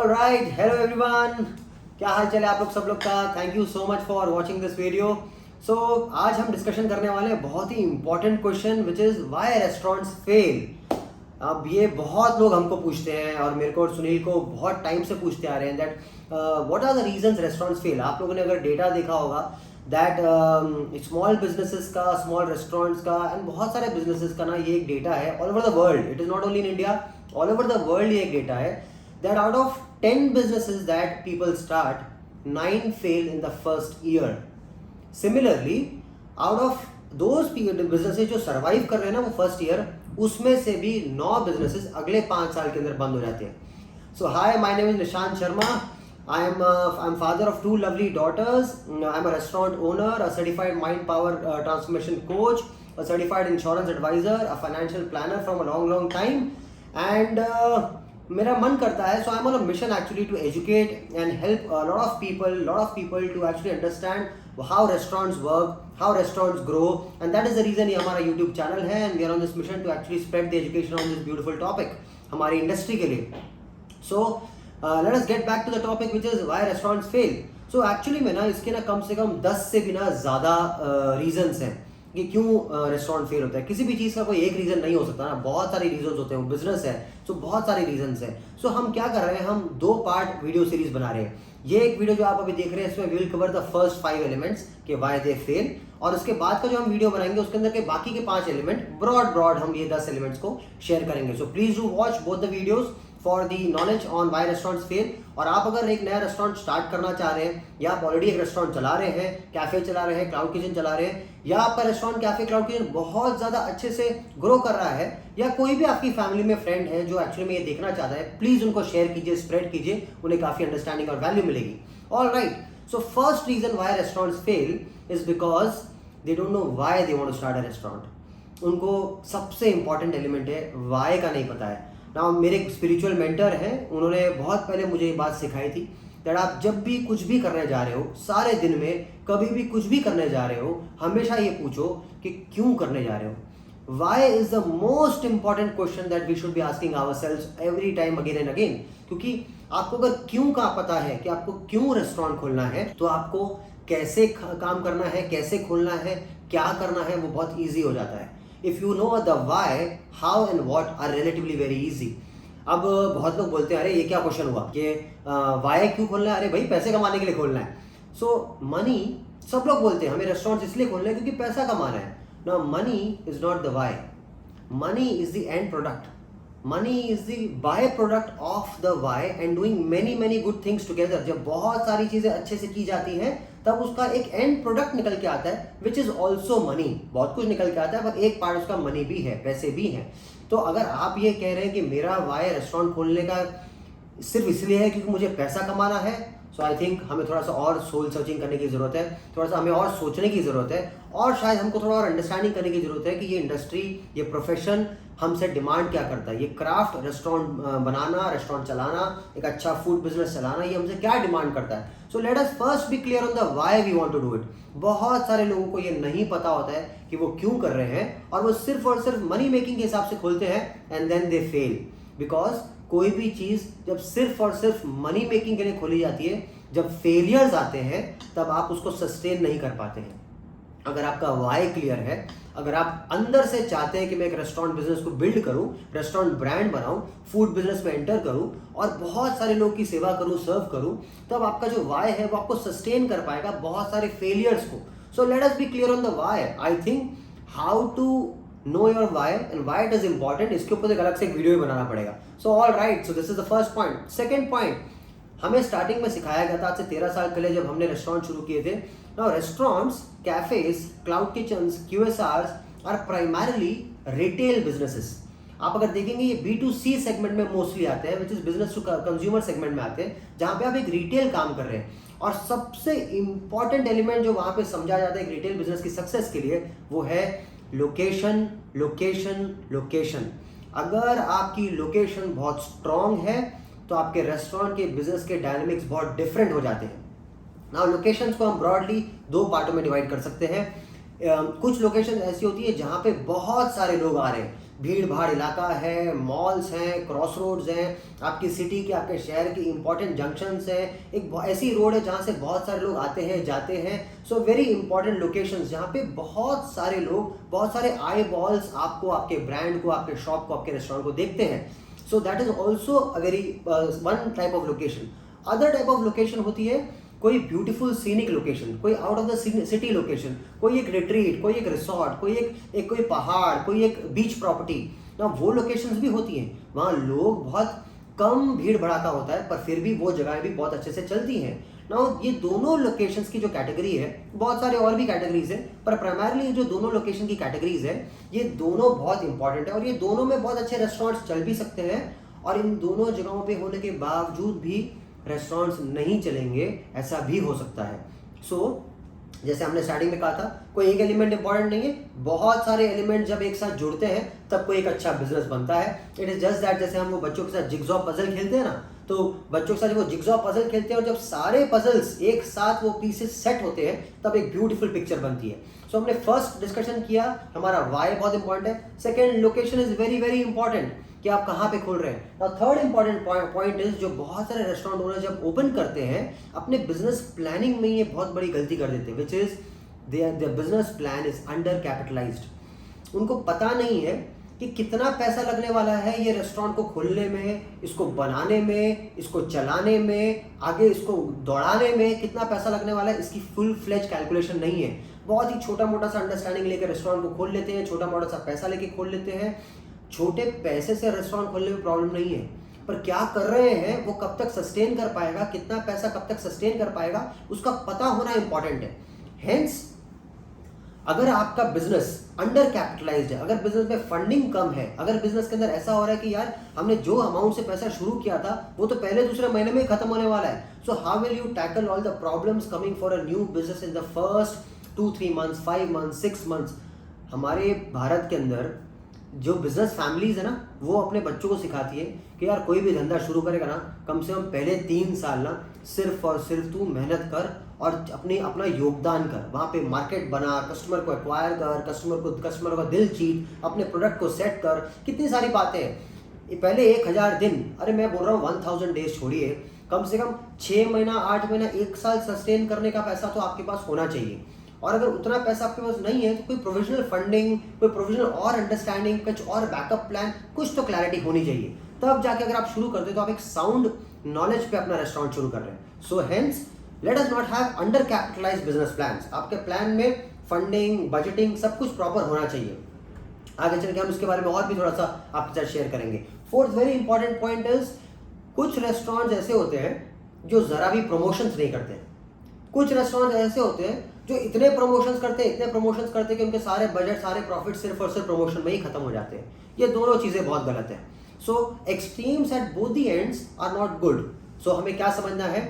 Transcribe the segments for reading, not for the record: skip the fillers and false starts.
Alright, hello everyone, क्या हाल चाल है आप लोग सब लोग का। Thank you so much for watching this video. So आज हम डिस्कशन करने वाले हैं बहुत ही important question which is why restaurants fail. अब ये बहुत लोग हमको पूछते हैं और मेरे को और सुनील को बहुत टाइम से पूछते आ रहे हैं that what are the reasons restaurants fail. आप लोगों ने अगर डेटा देखा होगा दैट स्मॉल बिजनेसेस का, स्मॉल रेस्टोरेंट्स का एंड बहुत सारे बिजनेसेस का ना ये एक डेटा है all over the world. It is not only in India, all over the world ये एक डेटा है that out of 10 businesses that people start, 9 fail in the first year. Similarly, out of those businesses जो survive कर रहे हैं ना वो first year, उसमें से भी 9 businesses अगले 5 साल के अंदर बंद हो जाते हैं। So hi, my name is Nishant Sharma. I'm father of 2 lovely daughters. I'm a restaurant owner, a certified mind power transformation coach, a certified insurance advisor, a financial planner from a long time, and मेरा मन करता है, so I'm on a mission actually to educate and help a lot of people to actually understand how restaurants work, how restaurants grow, and that is the reason ये हमारा YouTube channel है and we are on this mission to actually spread the education on this beautiful topic हमारी industry के लिए। So let us get back to the topic which is why restaurants fail. So actually में ना इसके ना कम से कम 10 से भी ना ज़्यादा रीजंस हैं कि क्यों रेस्टोरेंट फेल होता है। किसी भी चीज़ का कोई एक रीज़न नहीं हो सकता ना, बहुत सारे रीजंस होते हैं। वो बिजनेस है तो बहुत सारे रीजंस हैं। सो हम क्या कर रहे हैं, हम 2 पार्ट वीडियो सीरीज बना रहे हैं। ये एक वीडियो जो आप अभी देख रहे हैं इसमें we will cover the first 5 elements के व्हाई दे फेल, और उसके बाद का जो हम वीडियो बनाएंगे उसके अंदर के बाकी के 5 एलिमेंट ब्रॉड हम ये 10 एलिमेंट्स को शेयर करेंगे। So please do watch both the videos for the knowledge on why restaurants fail. और आप अगर एक नया रेस्टोरेंट स्टार्ट करना चाह रहे हैं, या आप ऑलरेडी एक रेस्टोरेंट चला रहे हैं, कैफे चला रहे हैं, क्लाउड किचन चला रहे हैं, या आपका रेस्टोरेंट कैफे क्लाउड किचन बहुत ज़्यादा अच्छे से ग्रो कर रहा है, या कोई भी आपकी फैमिली में फ्रेंड है जो एक्चुअली में ये देखना चाहता है, प्लीज़ उनको शेयर कीजिए, स्प्रेड कीजिए, उन्हें काफ़ी अंडरस्टैंडिंग और वैल्यू मिलेगी। All right, so first reason why restaurants fail is because they don't know why they want to start a restaurant. उनको सबसे इंपॉर्टेंट एलिमेंट है वाई का नहीं पता है ना। मेरे एक स्पिरिचुअल मेंटर हैं, उन्होंने बहुत पहले मुझे ये बात सिखाई थी दैट आप जब भी कुछ भी करने जा रहे हो, सारे दिन में कभी भी कुछ भी करने जा रहे हो, हमेशा ये पूछो कि क्यों करने जा रहे हो। Why is the most important question that we should be asking ourselves every time again and again. क्योंकि आपको अगर क्यों का पता है कि आपको क्यों रेस्टोरेंट खोलना है, तो आपको कैसे काम करना है, कैसे खोलना है, क्या करना है, वो बहुत ईजी हो जाता है। If you know the why, how and what are relatively very easy. अब बहुत लोग बोलते हैं अरे ये क्या क्वेश्चन हुआ कि वाई क्यों खोलना है, अरे भाई पैसे कमाने के लिए खोलना है। सो मनी, सब लोग बोलते हैं हमें रेस्टोरेंट इसलिए खोलना है क्योंकि पैसा कमाना है। ना, money is not the why, money is the end product, money is the by product of the why and doing many good things together. जब बहुत सारी चीजें अच्छे से की जाती हैं तब उसका एक एंड प्रोडक्ट निकल के आता है विच इज ऑल्सो मनी। बहुत कुछ निकल के आता है पर एक पार्ट उसका मनी भी है, पैसे भी हैं। तो अगर आप ये कह रहे हैं कि मेरा वाई रेस्टोरेंट खोलने का सिर्फ इसलिए है क्योंकि मुझे पैसा कमाना है, सो आई थिंक हमें थोड़ा सा और सोल सर्चिंग करने की ज़रूरत है, थोड़ा सा हमें और सोचने की ज़रूरत है, और शायद हमको थोड़ा और अंडरस्टैंडिंग करने की ज़रूरत है कि ये इंडस्ट्री, ये प्रोफेशन हमसे डिमांड क्या करता है। ये क्राफ्ट, रेस्टोरेंट बनाना, रेस्टोरेंट चलाना, एक अच्छा फूड बिजनेस चलाना, ये हमसे क्या डिमांड करता है। So let us first be clear on the why we want to do it. बहुत सारे लोगों को ये नहीं पता होता है कि वो क्यों कर रहे हैं, और वो सिर्फ और सिर्फ मनी मेकिंग के हिसाब से खोलते हैं and then they fail. Because कोई भी चीज़ जब सिर्फ और सिर्फ मनी मेकिंग के लिए खोली जाती है, जब फेलियर्स आते हैं तब आप उसको सस्टेन नहीं कर पाते हैं। अगर आपका वाई क्लियर है, अगर आप अंदर से चाहते हैं कि मैं एक रेस्टोरेंट बिजनेस को बिल्ड करूं, रेस्टोरेंट ब्रांड बनाऊं, फूड बिजनेस में एंटर करूं और बहुत सारे लोग की सेवा करूं, सर्व करूं, तब आपका जो वाई है वो आपको सस्टेन कर पाएगा बहुत सारे फेलियर्स को। So let us be clear on the why. I think how to know your why and why it is important, इसके ऊपर एक अलग से एक वीडियो भी बनाना पड़ेगा। So all right, so this is the first point. Second point, हमें starting में सिखाया गया था आज से 13 साल पहले जब हमने रेस्टोरेंट शुरू किए थे। Now restaurants, cafes, cloud kitchens, QSRs are primarily retail businesses. आप अगर देखेंगे ये B2C सेगमेंट में मोस्टली आते हैं, which is business to consumer segment में आते हैं, जहां पे आप एक रिटेल काम कर रहे हैं। और सबसे इंपॉर्टेंट एलिमेंट जो वहां पे समझा जाता है एक रिटेल बिजनेस की सक्सेस के लिए, वो है लोकेशन, लोकेशन, लोकेशन। अगर आपकी लोकेशन बहुत स्ट्रांग है तो आपके रेस्टोरेंट के बिजनेस के डायनामिक्स बहुत डिफरेंट हो जाते हैं। नाउ लोकेशंस को हम ब्रॉडली 2 पार्टों में डिवाइड कर सकते हैं। कुछ लोकेशन ऐसी होती है जहां पे बहुत सारे लोग आ रहे हैं, भीड़ भाड़ इलाका है, मॉल्स हैं, क्रॉस रोड्स हैं, आपकी सिटी के, आपके शहर की इंपॉर्टेंट जंक्शंस हैं, एक ऐसी रोड है जहाँ से बहुत सारे लोग आते हैं जाते हैं। सो वेरी इंपॉर्टेंट लोकेशंस जहाँ पे बहुत सारे लोग, बहुत सारे आई बॉल्स आपको, आपके ब्रांड को, आपके शॉप को, आपके रेस्टोरेंट को देखते हैं। So that is also a very one type of location. Other type of location होती है कोई ब्यूटीफुल सीनिक लोकेशन, कोई out of the city location, कोई एक रिट्रीट, कोई एक रिसोर्ट, कोई पहाड़, कोई एक बीच प्रॉपर्टी ना, वो लोकेशंस भी होती हैं। वहाँ लोग बहुत कम भीड़ भड़ाका होता है, पर फिर भी वो जगहें भी बहुत अच्छे से चलती हैं ना। ये दोनों लोकेशंस की जो कैटेगरी है, बहुत सारे और भी कैटेगरीज है, पर प्राइमरली जो दोनों लोकेशन की कैटेगरीज है, ये दोनों बहुत इंपॉर्टेंट है और ये दोनों में बहुत अच्छे रेस्टोरेंट्स चल भी सकते हैं और इन दोनों जगहों पे होने के बावजूद भी रेस्टोरेंट्स नहीं चलेंगे, ऐसा भी हो सकता है। सो जैसे हमने स्टार्टिंग में कहा था, कोई एक एलिमेंट इंपॉर्टेंट नहीं है, बहुत सारे एलिमेंट जब एक साथ जुड़ते हैं तब कोई एक अच्छा बिजनेस बनता है। इट इज जस्ट दैट, जैसे हम वो बच्चों के साथ जिगजॉ पजल खेलते हैं ना, तो बच्चों के साथ जब वो जिगजॉ पजल खेलते हैं और जब सारे पजल्स एक साथ वो पीसेस सेट होते हैं तब एक ब्यूटीफुल पिक्चर बनती है। सो हमने फर्स्ट डिस्कशन किया, हमारा वाई बहुत इंपॉर्टेंट है। Second, location is very very important कि आप कहाँ पे खोल रहे हैं। Now third important point is, जो बहुत सारे रेस्टोरेंट ओनर जब ओपन करते हैं अपने बिजनेस प्लानिंग में ये बहुत बड़ी गलती कर देते हैं, which is their business plan is under capitalised. उनको पता नहीं है कि कितना पैसा लगने वाला है ये रेस्टोरेंट को खोलने में, इसको बनाने में, इसको चलाने में, आगे इसको दौड़ाने में कितना पैसा लगने वाला है, इसकी फुल फ्लेज कैलकुलेशन नहीं है। बहुत ही छोटा मोटा सा अंडरस्टैंडिंग लेकर रेस्टोरेंट को खोल लेते हैं, छोटा मोटा सा पैसा लेके खोल लेते हैं। छोटे पैसे से रेस्टोरेंट खोलने में प्रॉब्लम नहीं है, पर क्या कर रहे हैं वो कब तक सस्टेन कर पाएगा, कितना पैसा कब तक सस्टेन कर पाएगा, उसका पता होना इंपॉर्टेंट है। हेंस अगर आपका बिजनेस अंडर कैपिटलाइज्ड है, अगर बिजनेस में फंडिंग कम है, अगर बिजनेस के अंदर ऐसा हो रहा है कि यार हमने जो अमाउंट से पैसा शुरू किया था वो तो पहले दूसरे महीने में ही खत्म होने वाला है, so how will you tackle all the problems coming for a new business in the first 2-3 months, 5 months, 6 months. हमारे भारत के अंदर जो बिजनेस फैमिलीज है ना, वो अपने बच्चों को सिखाती है कि यार कोई भी धंधा शुरू करेगा ना, कम से कम पहले 3 साल ना सिर्फ और सिर्फ तू मेहनत कर और अपना योगदान कर, वहाँ पे मार्केट बना, कस्टमर को एक्वायर कर, कस्टमर का दिल जीत, अपने प्रोडक्ट को सेट कर। कितनी सारी बातें हैं। पहले 1000 दिन, अरे मैं बोल रहा हूँ 1000 डेज छोड़िए, कम से कम 6 महीना, 8 महीना, 1 साल सस्टेन करने का पैसा तो आपके पास होना चाहिए। और अगर उतना पैसा आपके पास नहीं है तो कोई प्रोविजनल फंडिंग, कोई प्रोविजनल और अंडरस्टैंडिंग, कुछ और बैकअप प्लान, कुछ तो क्लैरिटी होनी चाहिए। तब जाके अगर आप शुरू करते हो तो आप एक साउंड नॉलेज पे अपना रेस्टोरेंट शुरू कर रहे हैं। So hence let us not have under capitalised business plans. आपके प्लान में फंडिंग, बजटिंग सब कुछ प्रॉपर होना चाहिए। आगे चल के हम इसके बारे में और भी थोड़ा सा आपके साथ शेयर करेंगे। Fourth very important point is, कुछ रेस्टोरेंट ऐसे होते हैं जो जरा भी प्रमोशंस नहीं करते। कुछ रेस्टोरेंट ऐसे होते हैं जो इतने प्रमोशंस करते हैं कि उनके सारे बजट, सारे प्रॉफिट सिर्फ और सिर्फ प्रमोशन में ही खत्म हो जाते हैं। ये दोनों चीजें बहुत गलत है। So extremes at both the ends are not good. So हमें क्या समझना है,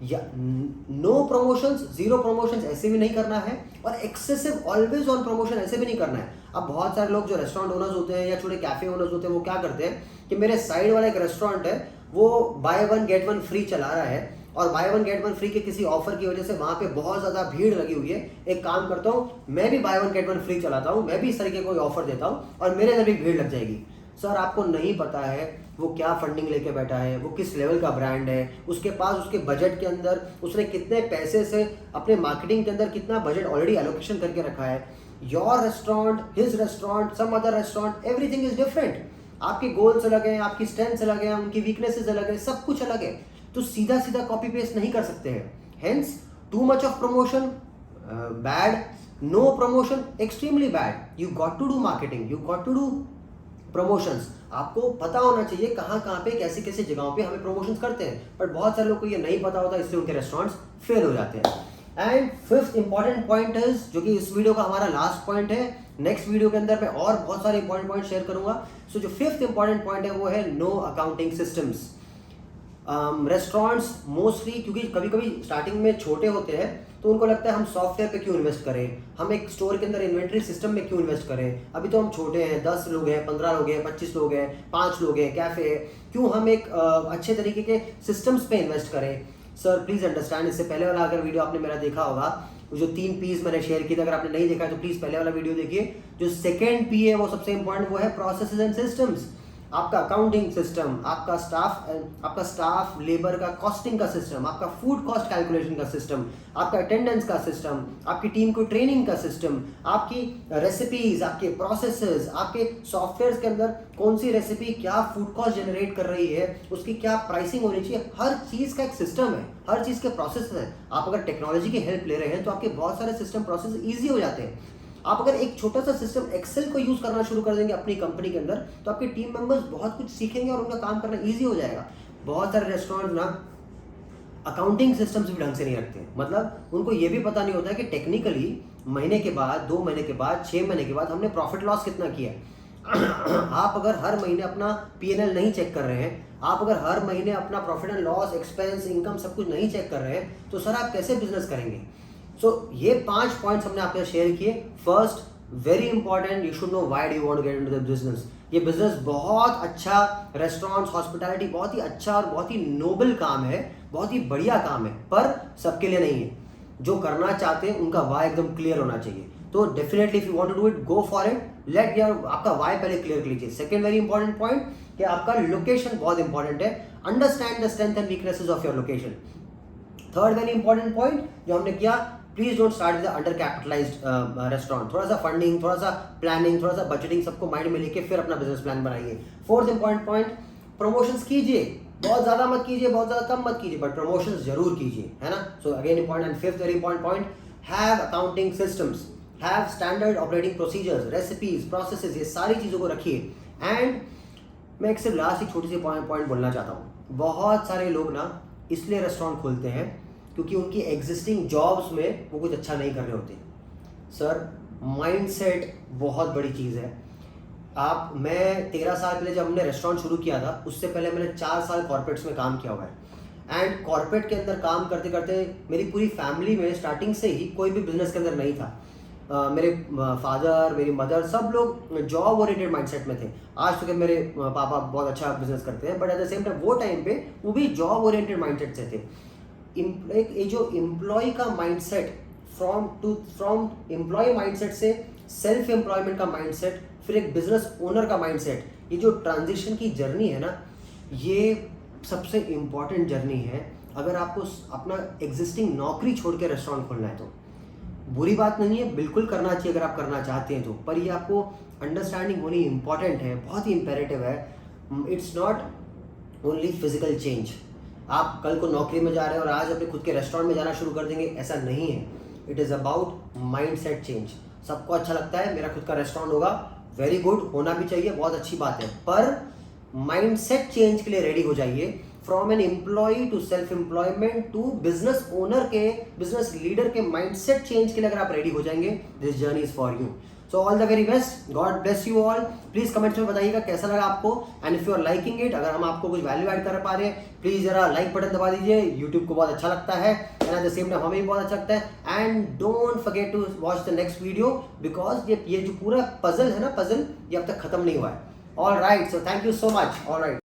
या नो प्रमोशंस, जीरो प्रमोशंस ऐसे भी नहीं करना है, और एक्सेसिव ऑलवेज ऑन प्रमोशन ऐसे भी नहीं करना है। अब बहुत सारे लोग जो रेस्टोरेंट ओनर्स होते हैं या छोटे कैफे ओनर्स होते हैं, वो क्या करते हैं कि मेरे साइड वाला एक रेस्टोरेंट है, वो बाय 1 गेट 1 फ्री चला रहा है, और बाय 1 गेट 1 फ्री के किसी ऑफर की वजह से वहां पे बहुत ज्यादा भीड़ लगी हुई है। एक काम करता हूं, मैं भी बाय 1 गेट 1 फ्री चलाता हूं, मैं भी इस तरीके कोई ऑफर देता हूं और मेरे अंदर भी भीड़ लग जाएगी। सर आपको नहीं पता है वो क्या फंडिंग लेके बैठा है, वो किस लेवल का ब्रांड है, उसके पास उसके बजट के अंदर उसने कितने पैसे से अपने मार्केटिंग के अंदर कितना बजट ऑलरेडी एलोकेशन करके रखा है। Your restaurant, his restaurant, some other restaurant, everything is different. आपके गोल्स अलग हैं, आपकी स्ट्रेंथ्स अलग हैं, उनकी वीकनेसेस अलग है, सब कुछ अलग है। तो सीधा सीधा कॉपी पेस्ट नहीं कर सकते हैं। Hence too much of promotion bad, no promotion extremely bad. You got to do marketing, you got to do promotions. आपको पता होना चाहिए कहाँ कहाँ पे, कैसे कैसे जगहों पे हमें प्रमोशंस करते हैं, बट बहुत सारे लोग को ये नहीं पता होता, इसलिए उनके रेस्टोरेंट्स फेल हो जाते हैं। And fifth important point is, जो कि इस वीडियो का हमारा लास्ट पॉइंट है, नेक्स्ट वीडियो के अंदर मैं और बहुत सारे इंपॉर्टेंट पॉइंट शेयर करूंगा। सो जो फिफ्थ इंपॉर्टेंट पॉइंट है वो है no accounting systems. Restaurants mostly, क्योंकि कभी कभी स्टार्टिंग में छोटे होते हैं तो उनको लगता है हम सॉफ्टवेयर पे क्यों इन्वेस्ट करें, हम एक स्टोर के अंदर इन्वेंट्री सिस्टम में क्यों इन्वेस्ट करें, अभी तो हम छोटे हैं, 10 लोग हैं, 15 लोग हैं, 25 लोग हैं, 5 लोग हैं, कैफे है, क्यों हम एक अच्छे तरीके के सिस्टम्स पे इन्वेस्ट करें। सर प्लीज अंडरस्टैंड, इससे पहले वाला अगर वीडियो आपने मेरा देखा होगा, वो जो 3 पीस मैंने शेयर किए थे, अगर आपने नहीं देखा है तो प्लीज पहले वाला वीडियो देखिए। जो सेकेंड पी है वो सबसे इंपॉर्टेंट, वो है प्रोसेसेस एंड सिस्टम्स। आपका अकाउंटिंग सिस्टम, आपका स्टाफ लेबर का कॉस्टिंग का सिस्टम, आपका फूड कॉस्ट कैलकुलेशन का सिस्टम, आपका अटेंडेंस का सिस्टम, आपकी टीम को ट्रेनिंग का सिस्टम, आपकी रेसिपीज, आपके प्रोसेसेस, आपके सॉफ्टवेयर के अंदर कौन सी रेसिपी क्या फूड कॉस्ट जनरेट कर रही है, उसकी क्या प्राइसिंग होनी चाहिए, हर चीज़ का एक सिस्टम है, हर चीज़ के प्रोसेस है। आप अगर टेक्नोलॉजी की हेल्प ले रहे हैं तो आपके बहुत सारे सिस्टम प्रोसेस ईजी हो जाते हैं। आप अगर एक छोटा सा सिस्टम एक्सेल को यूज करना शुरू कर देंगे अपनी कंपनी के अंदर, तो आपके टीम मेंबर्स बहुत कुछ सीखेंगे और उनका काम करना इजी हो जाएगा। बहुत सारे रेस्टोरेंट ना अकाउंटिंग सिस्टम्स भी ढंग से नहीं रखते, मतलब उनको ये भी पता नहीं होता है कि टेक्निकली महीने के बाद, 2 महीने के बाद, 6 महीने के बाद हमने प्रॉफिट लॉस कितना किया है। आप अगर हर महीने अपना P&L नहीं चेक कर रहे हैं, आप अगर हर महीने अपना profit and loss, expense, income सब कुछ नहीं चेक कर रहे हैं, तो सर आप कैसे बिजनेस करेंगे। सो ये 5 पॉइंट्स हमने आपके शेयर किए। First, very important, you should know why do you want to get into the business. ये बिजनेस बहुत अच्छा, रेस्टोरेंट्स, हॉस्पिटैलिटी बहुत ही अच्छा और बहुत ही नोबल काम है, बहुत ही बढ़िया काम है, पर सबके लिए नहीं है। जो करना चाहते हैं उनका वाई एकदम क्लियर होना चाहिए। तो definitely if you want to do it, go for it, let your आपका वाई पहले क्लियर कर लीजिए। सेकंड वेरी इंपॉर्टेंट पॉइंट कि आपका लोकेशन बहुत इंपॉर्टेंट है, understand the strength and weaknesses of your location. Third very important point जो हमने किया, please don't start with under capitalised restaurant. थोड़ा सा फंडिंग, थोड़ा सा प्लानिंग, थोड़ा सा बजटिंग सबको माइंड में लेके फिर अपना बिजनेस प्लान बनाइए। फोर्थ इंपॉर्टेंट पॉइंट, प्रमोशंस कीजिए, बहुत ज्यादा मत कीजिए, बहुत ज्यादा कम मत कीजिए, बट प्रमोशंस जरूर कीजिए, है ना। So again important. And fifth very important point, have accounting systems, have standard operating procedures, recipes, processes, ये सारी चीजों को रखिए। एंड मैं एक सिर्फ लास्ट एक छोटी सी पॉइंट बोलना चाहता हूँ। बहुत सारे लोग ना इसलिए रेस्टोरेंट खोलते हैं क्योंकि उनकी एग्जिस्टिंग जॉब्स में वो कुछ अच्छा नहीं कर रहे होते। सर माइंडसेट बहुत बड़ी चीज़ है। मैं 13 साल पहले जब हमने रेस्टोरेंट शुरू किया था, उससे पहले मैंने 4 साल कॉर्पोरेट्स में काम किया हुआ है। एंड कॉर्पोरेट के अंदर काम करते करते मेरी पूरी फैमिली में स्टार्टिंग से ही कोई भी बिजनेस के अंदर नहीं था। मेरे फादर, मेरी मदर, सब लोग जॉब ओरिएंटेड माइंडसेट में थे। आज तो मेरे पापा बहुत अच्छा बिजनेस करते हैं, but at the same time वो टाइम पे वो भी जॉब ओरिएंटेड माइंडसेट से थे। एक जो एम्प्लॉय का माइंडसेट फ्रॉम एम्प्लॉय माइंडसेट से सेल्फ एम्प्लॉयमेंट का माइंडसेट, फिर एक बिजनेस ओनर का माइंडसेट, ये जो ट्रांजिशन की जर्नी है ना, ये सबसे इम्पॉर्टेंट जर्नी है। अगर आपको अपना एग्जिस्टिंग नौकरी छोड़ के रेस्टोरेंट खोलना है तो बुरी बात नहीं है, बिल्कुल करना चाहिए अगर आप करना चाहते हैं तो, पर ये आपको अंडरस्टैंडिंग होनी इंपॉर्टेंट है, बहुत ही इंपेरेटिव है। It's not only physical change. आप कल को नौकरी में जा रहे हैं और आज अपने खुद के रेस्टोरेंट में जाना शुरू कर देंगे, ऐसा नहीं है। It is about mind set change. सबको अच्छा लगता है मेरा खुद का रेस्टोरेंट होगा, वेरी गुड, होना भी चाहिए, बहुत अच्छी बात है, पर माइंड सेट चेंज के लिए रेडी हो जाइए। From an employ to self employment to business owner के, बिजनेस लीडर के माइंडसेट चेंज के लिए अगर आप रेडी हो जाएंगे, this journey is for you. So all the very best, God bless you all. Please comments में बताइएगा कैसा लगा आपको, and if you are liking it, अगर हम आपको कुछ वैल्यू ऐड कर पा रहे हैं, प्लीज जरा लाइक बटन दबा दीजिए। यूट्यूब को बहुत अच्छा लगता है and at the same time हमें भी बहुत अच्छा लगता है। And don't forget to watch the next video, because ये जो पूरा पजल है ना, पजल ये अब तक खत्म नहीं हुआ है। All right, so thank you so much. All right.